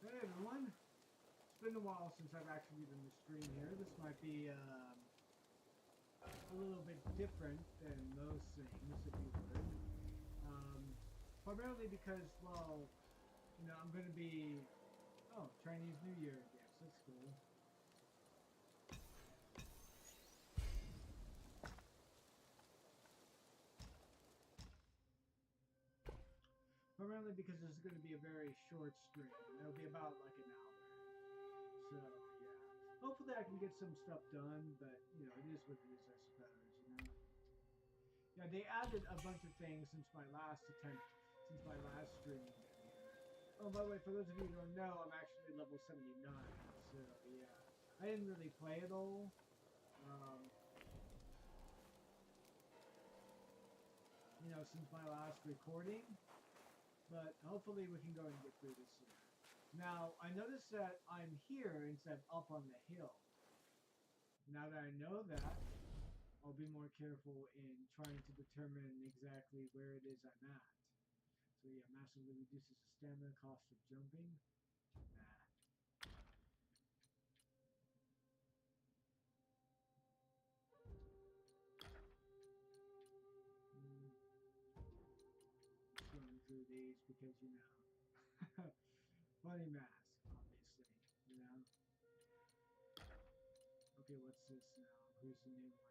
Hey everyone, it's been a while since I've actually done the stream here. This might be a little bit different than most things, if you would. Primarily because, well, I'm going to be, oh, Chinese New Year, I guess. That's cool. Primarily because this is going to be a very short stream. It'll be about like an hour. So, yeah. Hopefully I can get some stuff done, but, it is what it is, I suppose. Yeah, they added a bunch of things since my last attempt, since my last streaming video. Oh, by the way, for those of you who don't know, I'm actually level 79, so yeah. I didn't really play it all. Since my last recording, but hopefully we can go and get through this soon. Now, I noticed that I'm here instead of up on the hill. Now that I know that, I'll be more careful in trying to determine exactly where it is I'm at. So yeah, massively reduces the stamina cost of jumping. Nah. Just going through these because, funny mask, obviously. Okay, what's this now? Who's the new one?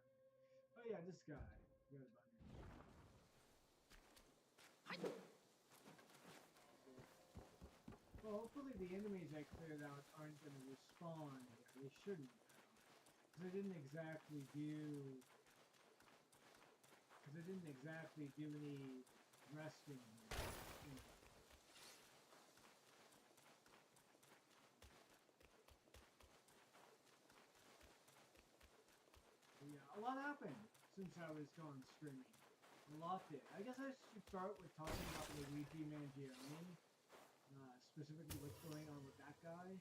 Oh yeah, this guy. Forgot about him. Well, hopefully the enemies I cleared out aren't going to respawn here. They shouldn't, though. Because I didn't exactly do any resting here. Yeah, a lot happened since I was gone streaming. A lot did. I guess I should start with talking about Luigi Mangione, specifically what's going on with that guy.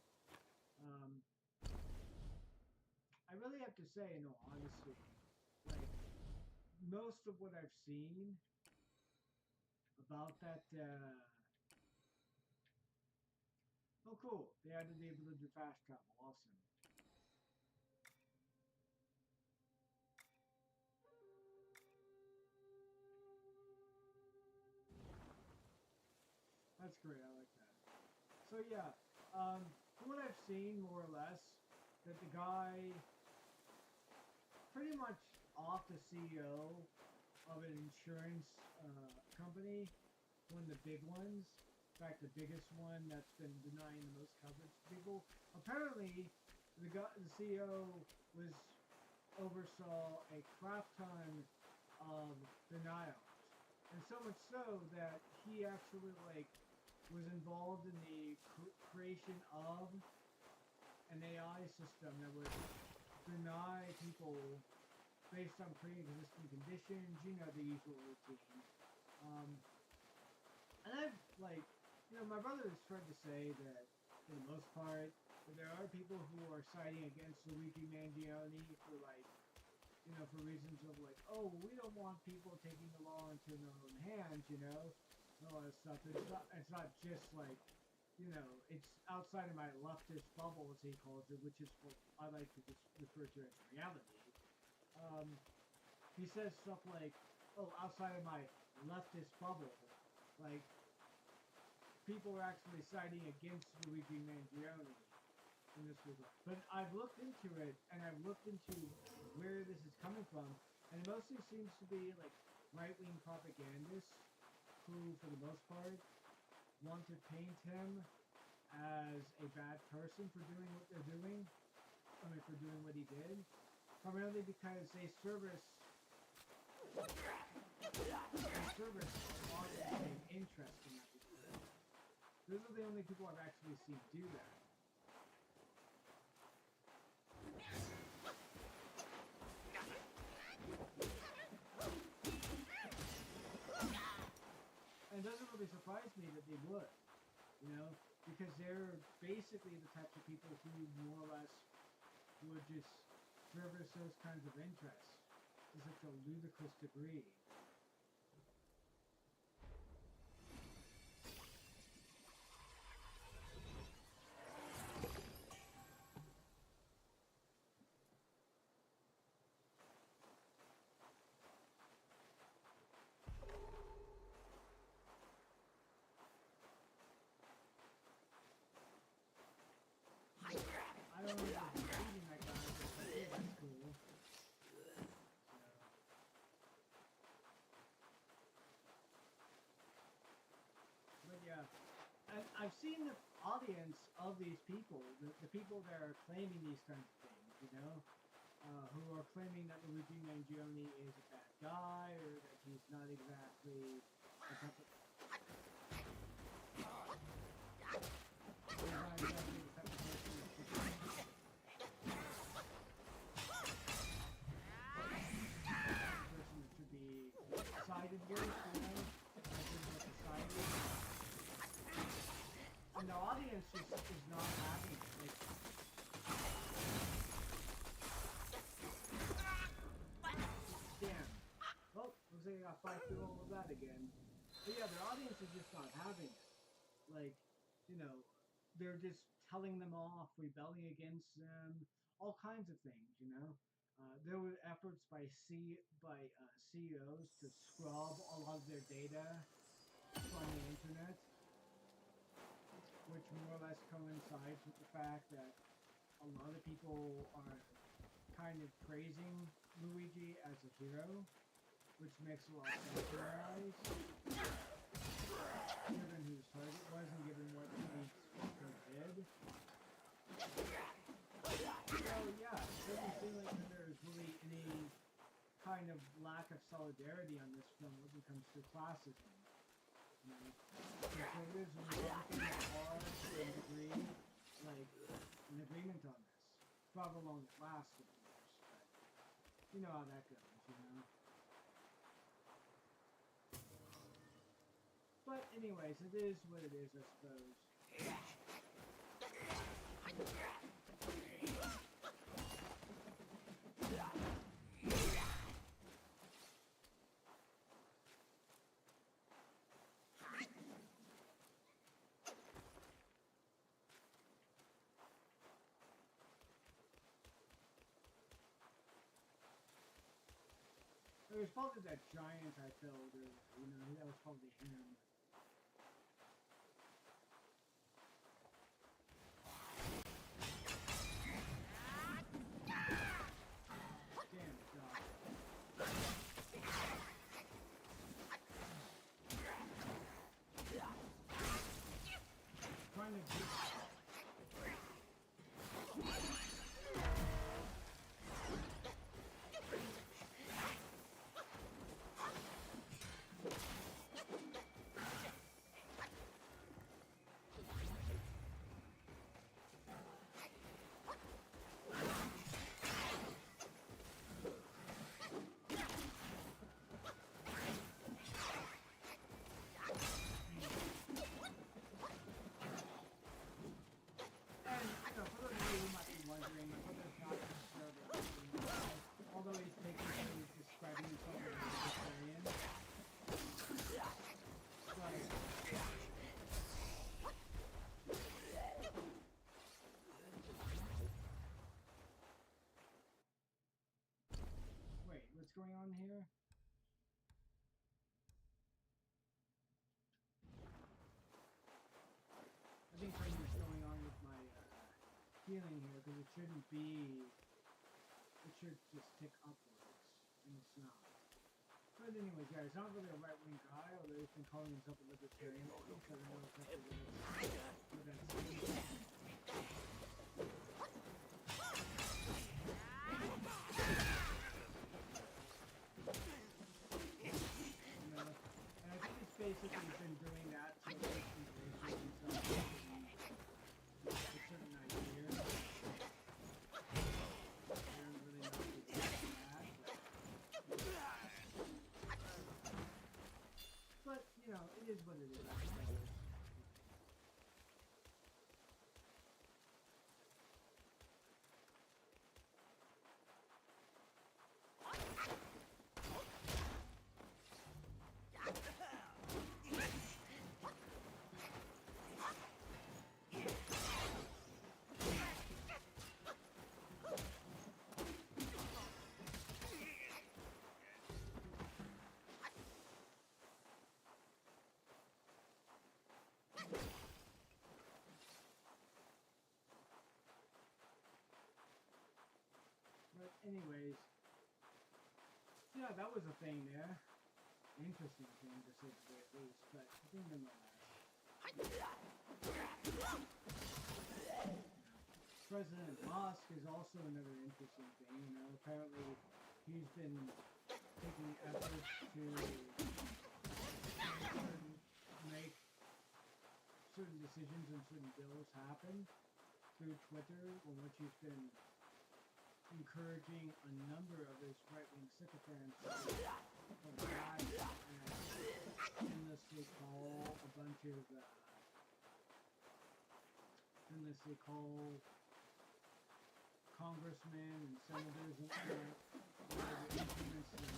I really have to say, in all honesty, like, most of what I've seen about that, oh cool, they added the ability to fast travel, awesome. That's great, I like that. So yeah, from what I've seen, more or less, that the guy pretty much off the CEO of an insurance company, one of the big ones. In fact, the biggest one that's been denying the most coverage to people. Apparently, the CEO was oversaw a crap ton of denials, and so much so that he actually was involved in the creation of an AI system that would deny people based on pre-existing conditions, the usual routine. And my brother has tried to say that, for the most part, that there are people who are siding against Luigi Mangione for reasons of oh, we don't want people taking the law into their own hands, and all that stuff. It's not just it's outside of my leftist bubble, as he calls it, which is what I like to just refer to as reality. He says stuff like, oh, outside of my leftist bubble, like, people are actually siding against Luigi Mangione in this regard. But I've looked into it, and I've looked into where this is coming from, and it mostly seems to be right-wing propagandists who, for the most part, want to paint him as a bad person for doing what they're doing. For doing what he did. Primarily because they service a lot of the same interest in everything. Those are the only people I've actually seen do that. And it doesn't really surprise me that they would, because they're basically the types of people who more or less would just service those kinds of interests to such a ludicrous degree. I've seen the audience of these people, the people that are claiming these kinds of things, you know, who are claiming that Luigi Mangione is a bad guy or that he's not exactly the type of, he's not exactly the type of person that should be, person that should be sided with, you know, sided with society. And the audience just is not having it. Like, damn. Well, looks like I got 5 through all of that again. But yeah, the audience is just not having it. Like, you know, they're just telling them off, rebelling against them, all kinds of things, you know. There were efforts by CEOs to scrub a lot of their data from the internet, which more or less coincides with the fact that a lot of people are kind of praising Luigi as a hero, which makes a lot of sense in their eyes, given who his target was and given what he did. So yeah, it doesn't seem like there's really any kind of lack of solidarity on this film when it comes to classism. You know, conservatives and Republicans are, to some degree, like, in agreement on this. For however long it lasts, of course, but you know how that goes, you know? But anyways, it is what it is, I suppose. It was probably that giant I killed, or, you know, that was probably him. Damn it, God. Trying to do. Wondering, my brother's not necessarily a vegetarian, although he's technically describing himself as a vegetarian. Wait, what's going on here? I think something's going on with my healing here, because it shouldn't be, it should just tick upwards, and it's not. But anyways, guys, not really a right-wing guy, although he's been calling himself a libertarian, so I don't know exactly what that's means. You know, and I think it's basically been doing that to racial himself for a certain idea. But, you know, it is what it is, I suppose. But anyways, yeah, that was a thing there. Interesting thing to say the very least, but I think nonetheless. President Musk is also another interesting thing. You know, apparently he's been taking efforts to make certain decisions and certain bills happen through Twitter, in which he's been encouraging a number of his right-wing sycophants to flag and endlessly call a bunch of endlessly call congressmen and senators and influence them.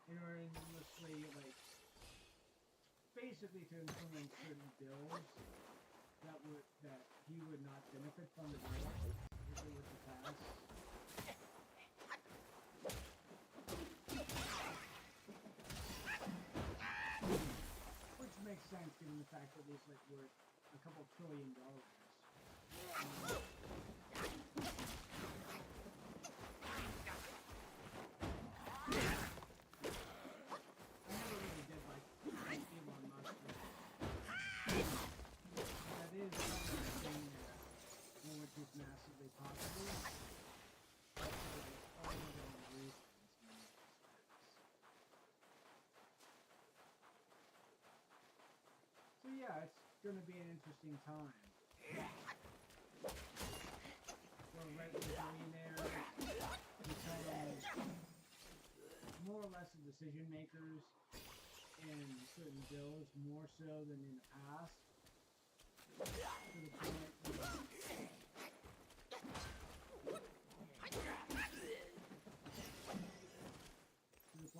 In order to endlessly, like, basically to influence certain bills that he would not benefit from at all if it were to pass. Which makes sense given the fact that he's like worth a couple $1 trillion. Massively possible. So yeah, it's going to be an interesting time. For right-wing billionaires become more or less the decision makers in certain bills, more so than in the past. To the point where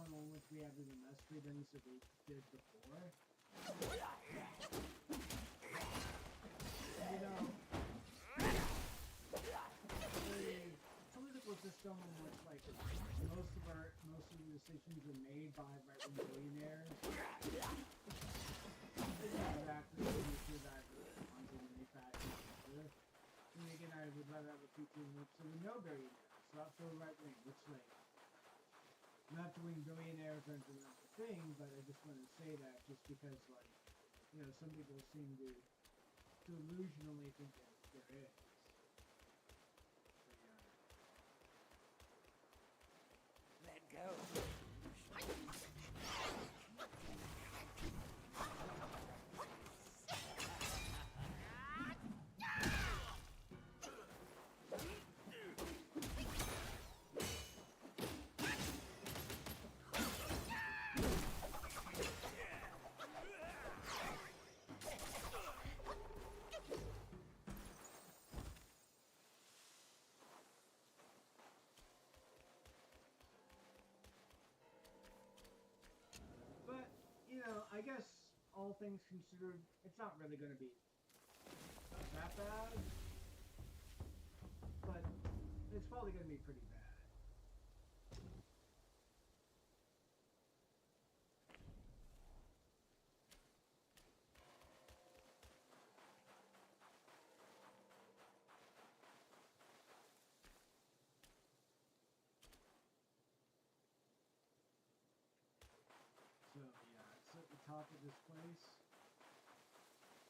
in which we have even less freedoms than we did before. You know, the political system in which, like, most of the decisions are made by right-wing billionaires isn't exactly the future that we want to manufacture. And again, I would rather have a future in which there were no billionaires, not for right-wing, which, like, not to wing billionaires aren't the thing, but I just wanted to say that just because, like, you know, some people seem to delusionally think that there is. So, yeah. Let go. I guess all things considered, it's not really going to be that bad, but it's probably going to be pretty bad. So yeah, it's at the top of this place.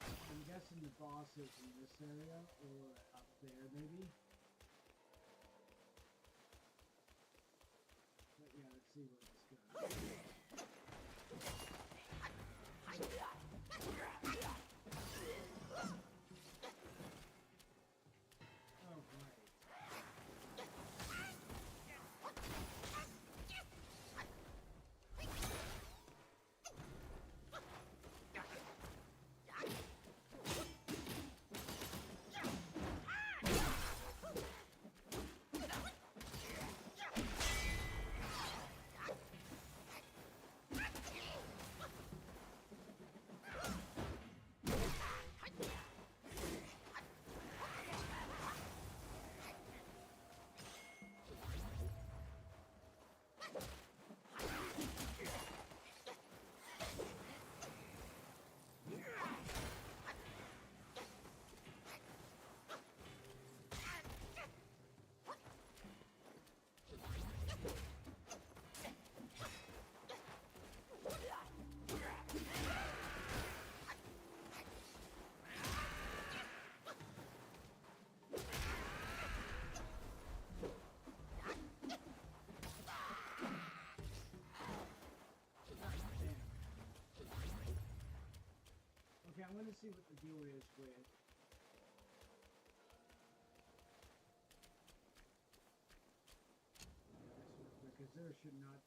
I'm guessing the boss is in this area, or up there maybe. But yeah, let's see where this goes. Oh, right. see what the deal is with because there should not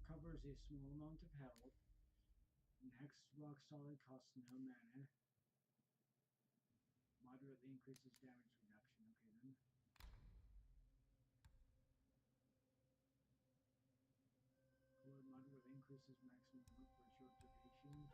covers a small amount of health. Next rock solid costs no mana. Moderately increases damage reduction. Okay then. Color moderately increases maximum look for a short duration.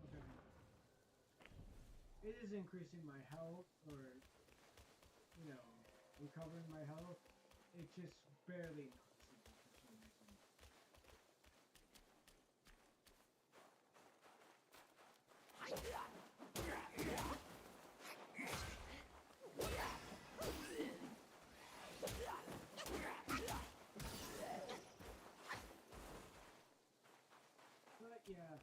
Okay. It is increasing my health, or, you know, recovering my health. It's just barely noticeable for some reason. But yeah.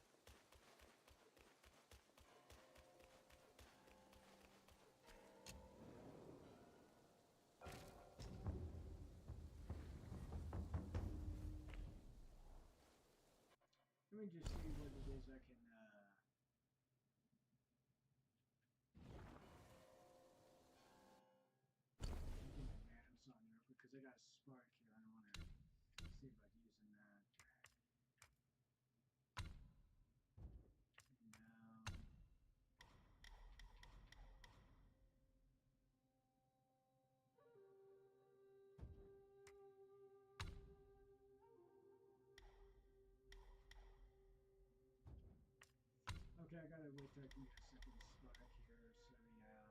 Let me just see what it is I can, advance on there, because I got a spark here. I want to see about using that. No. Okay, I gotta wait till I can get a second spark here, so yeah.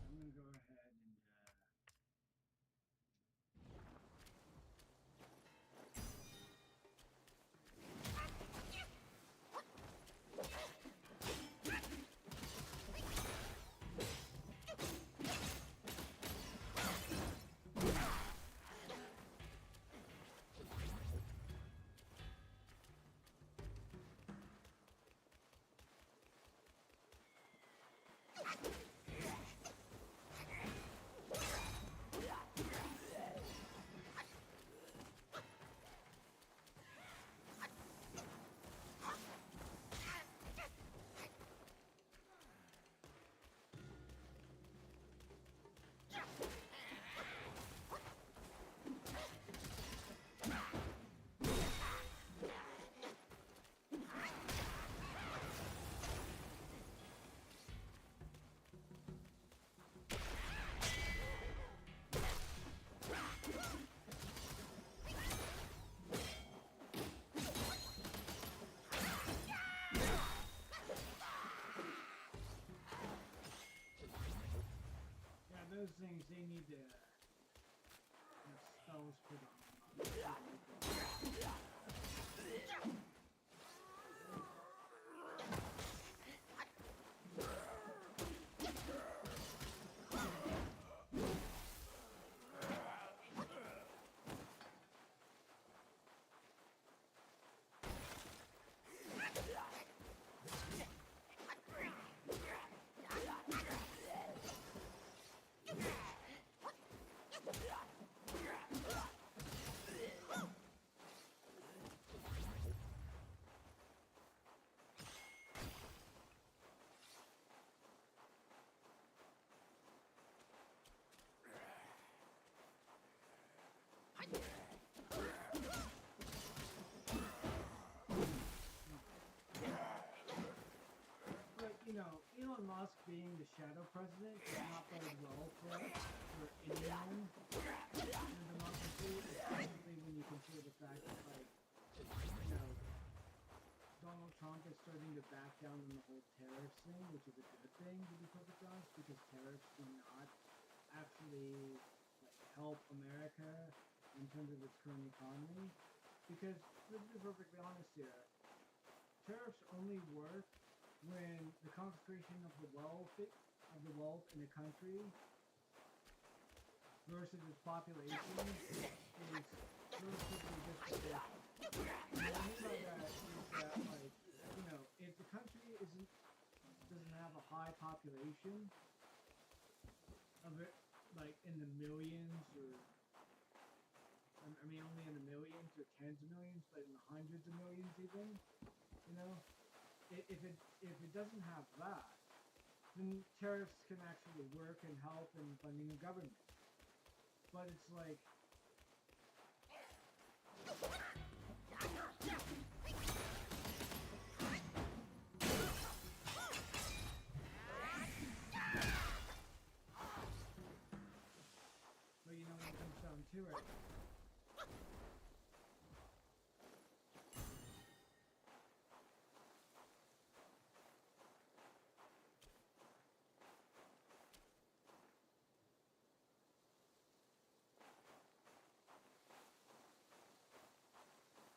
I'm gonna go ahead and those things, they need to have spells put on them. you know, Elon Musk being the shadow president does not bode well for anyone in a democracy, especially when you consider the fact that, like, you know, Donald Trump is starting to back down on the whole tariffs thing, which is a good thing, to be perfectly honest, because tariffs do not actually, like, help America in terms of its current economy. Because, let's be perfectly honest here, tariffs only work when the concentration of the wealth in a country versus its population is relatively disproportionate. What I mean by that is that, like, you know, if the country doesn't have a high population of it, like in the millions, or I mean only in the millions or tens of millions, but in the hundreds of millions even, you know, if it doesn't have that, then tariffs can actually work and help in funding the government. But it's like, but you know, when it comes down to it,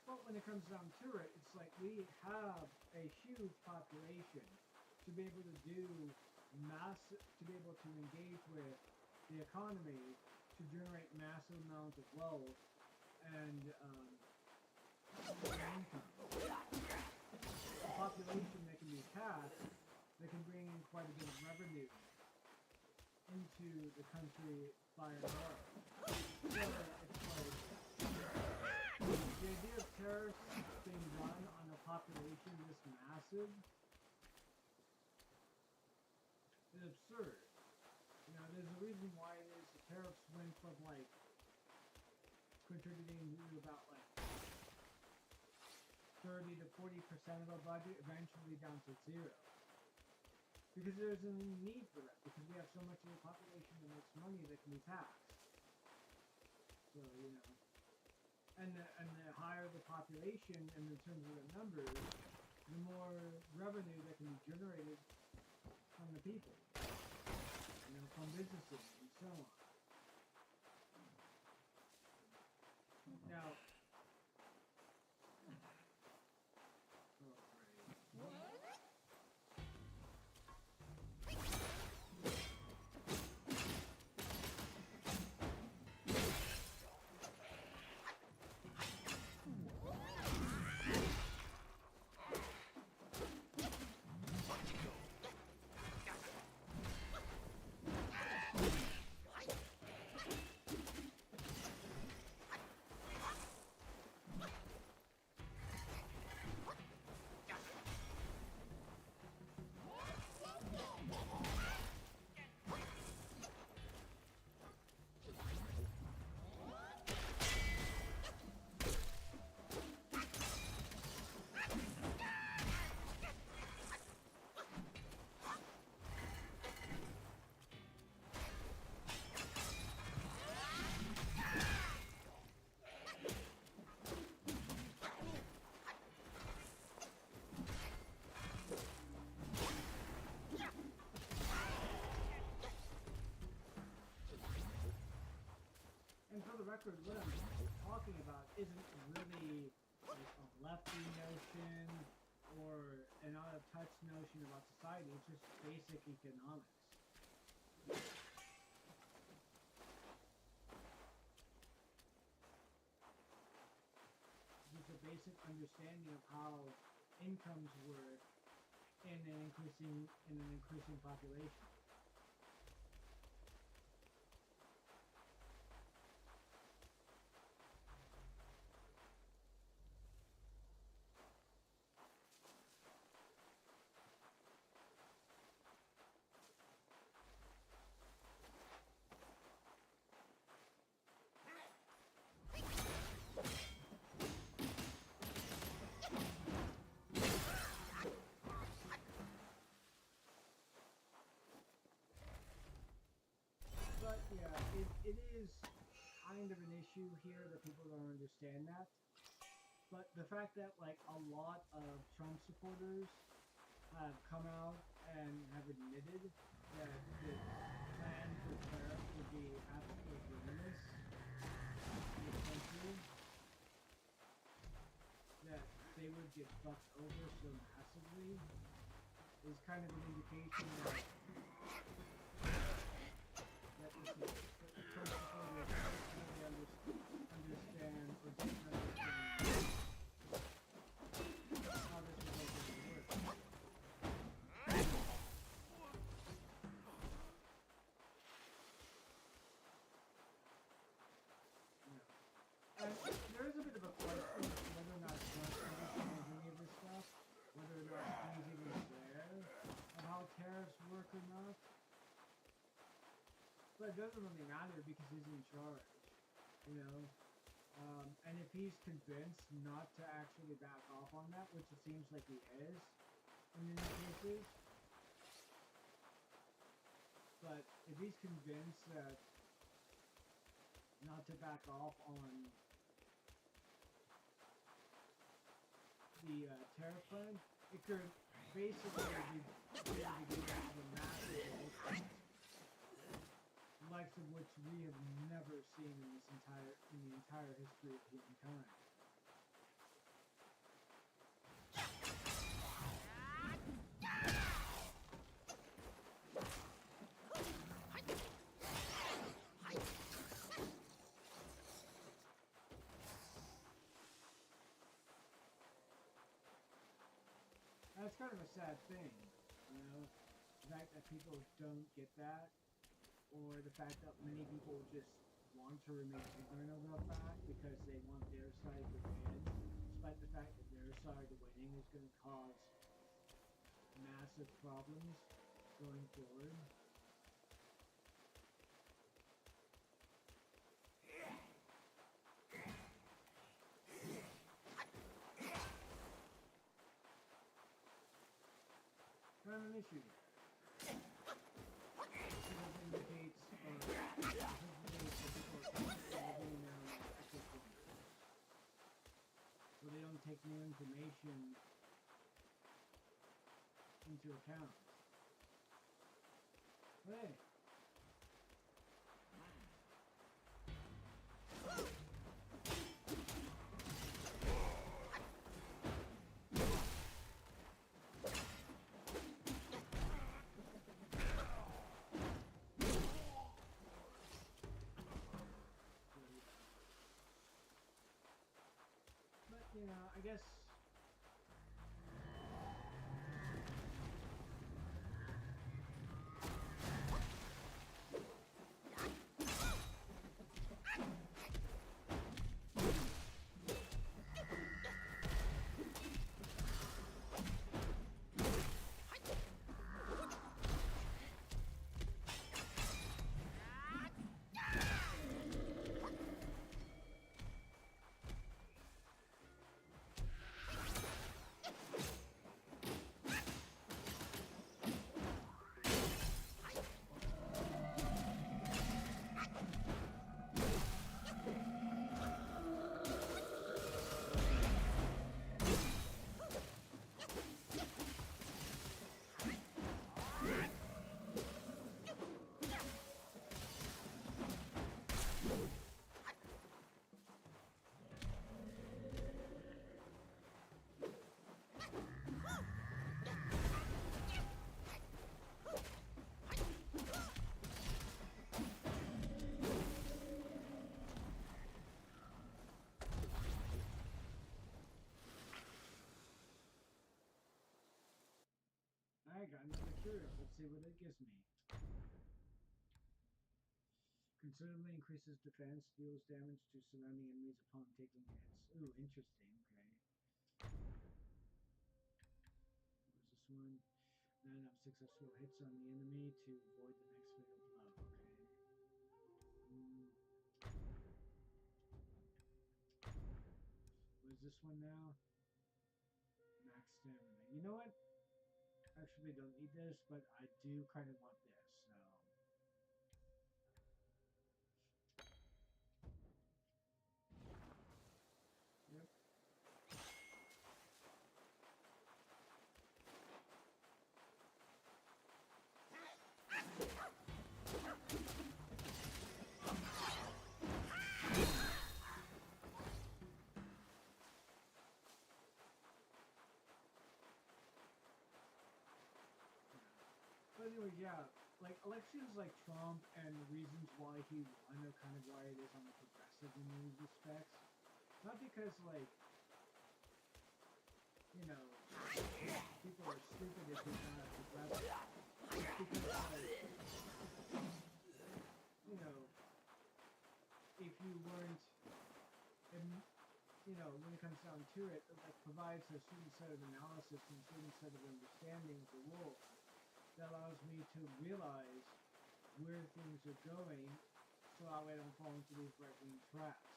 but when it comes down to it, it's like we have a huge population to be able to do to be able to engage with the economy, to generate massive amounts of wealth and income. A population that can be taxed, that can bring in quite a bit of revenue into the country by and large. So it's like, the idea of tariffs being run on a population this massive is absurd. You know, there's a reason why it is the tariffs went from, like, contributing to about, like, 30 to 40% of our budget, eventually down to zero. Because there's a need for that, because we have so much of the population that makes money that can be taxed. So, you know, and the higher the population, and in terms of the numbers, the more revenue that can be generated from the people, you know, from businesses and so on. Now, and for the record, what I'm talking about isn't really like a lefty notion or an out-of-touch notion about society. It's just basic economics. Just a basic understanding of how incomes work in an increasing population. kind of an issue here that people don't understand that. But the fact that like a lot of Trump supporters have come out and have admitted that the plan for tariffs would be absolutely ruinous in this country, that they would get fucked over so massively, is kind of an indication that the Trump supporters don't really understand or didn't understand how this was all going to work. And there is a bit of a question as to whether or not Trump understands any of this stuff, whether or not he's even aware of how tariffs work or not. But it doesn't really matter because he's in charge, you know. And if he's convinced not to actually back off on that, which it seems like he is in many cases, but if he's convinced that not to back off on the tariff plan, it could basically be beginning of a massive war, the likes of which we have never seen in the entire history of humankind. And it's kind of a sad thing, you know, the fact that people don't get that, or the fact that many people just want to remain ignorant of the fact because they want their side to win, despite the fact that their side winning is going to cause massive problems going forward. Kind of an issue here. Because indicates so they don't take new information into account. But hey. You know, I guess I got another material. Let's see what it gives me. Considerably increases defense, deals damage to surrounding enemies upon taking hits. Ooh, interesting. Okay. Where's this one? 9 of successful hits on the enemy to avoid the next fatal blow. Okay. What is this one now? Max stamina. You know what? Actually don't need this, but I do kind of want this, so. So anyway, yeah, like elections like Trump and the reasons why he won are kind of why it is on the progressive in these respects. Not because like, you know, people are stupid if he's not progressive. It's because like, you know, if you weren't, you know, when it comes down to it, it like provides a certain set of analysis and a certain set of understanding of the world that allows me to realize where things are going, so that way I don't fall into these right-wing traps.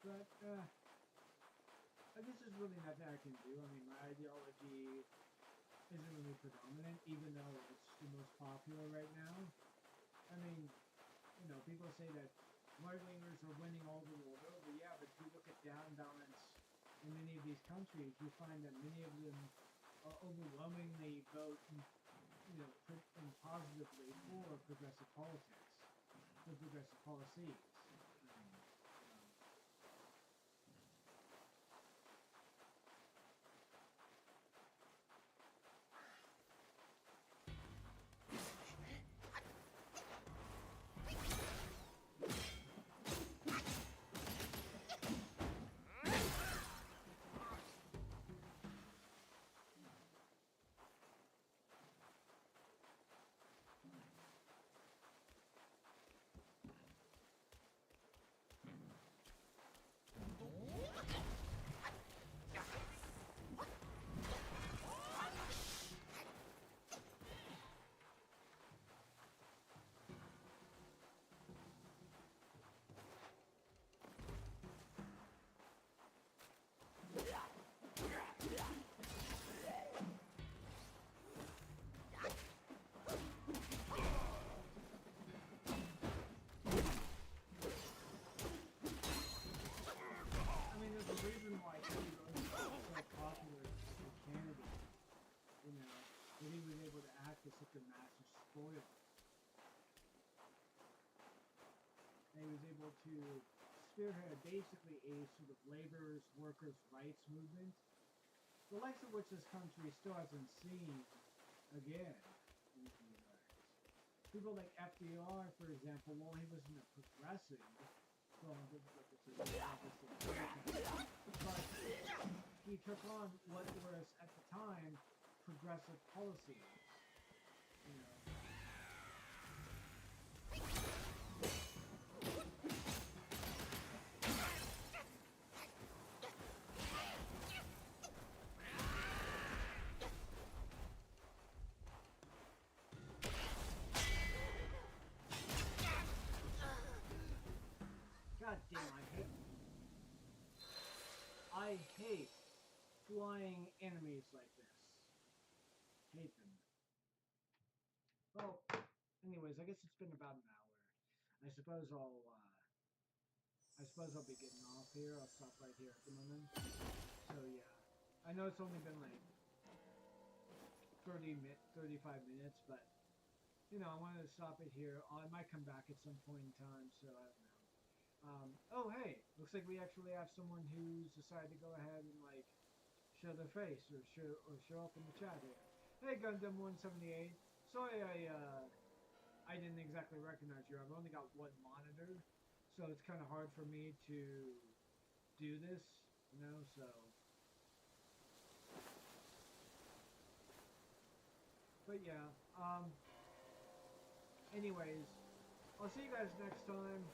But I guess there's really nothing I can do. I mean, my ideology isn't really predominant, even though it's the most popular right now. I mean, you know, people say that right-wingers are winning all the world over. Yeah, but if you look at down balance in many of these countries, you find that many of them overwhelmingly vote, you know, and positively for progressive politics, for progressive policies. I mean, there's a reason why he was so popular as a candidate. You know, that he was able to act as such a master spoiler. And he was able to spearhead basically a sort of laborers, workers' rights movement, the likes of which this country still hasn't seen again in the U.S. People like FDR, for example, while he wasn't a progressive, well, but he took on what was at the time progressive policy. You know. God damn, I hate flying enemies like this. Hate them. Well, anyways, I guess it's been about an hour. I suppose I'll be getting off here. I'll stop right here at the moment. So yeah, I know it's only been like 35 minutes, but you know, I wanted to stop it here. I might come back at some point in time, so I don't know. Oh hey, looks like we actually have someone who's decided to go ahead and like show their face or show up in the chat here. Hey Gundam 178. Sorry I didn't exactly recognize you. I've only got one monitor, so it's kind of hard for me to do this, you know, so but yeah, anyways, I'll see you guys next time.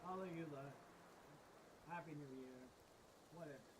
Hallelujah. Happy New Year. Whatever.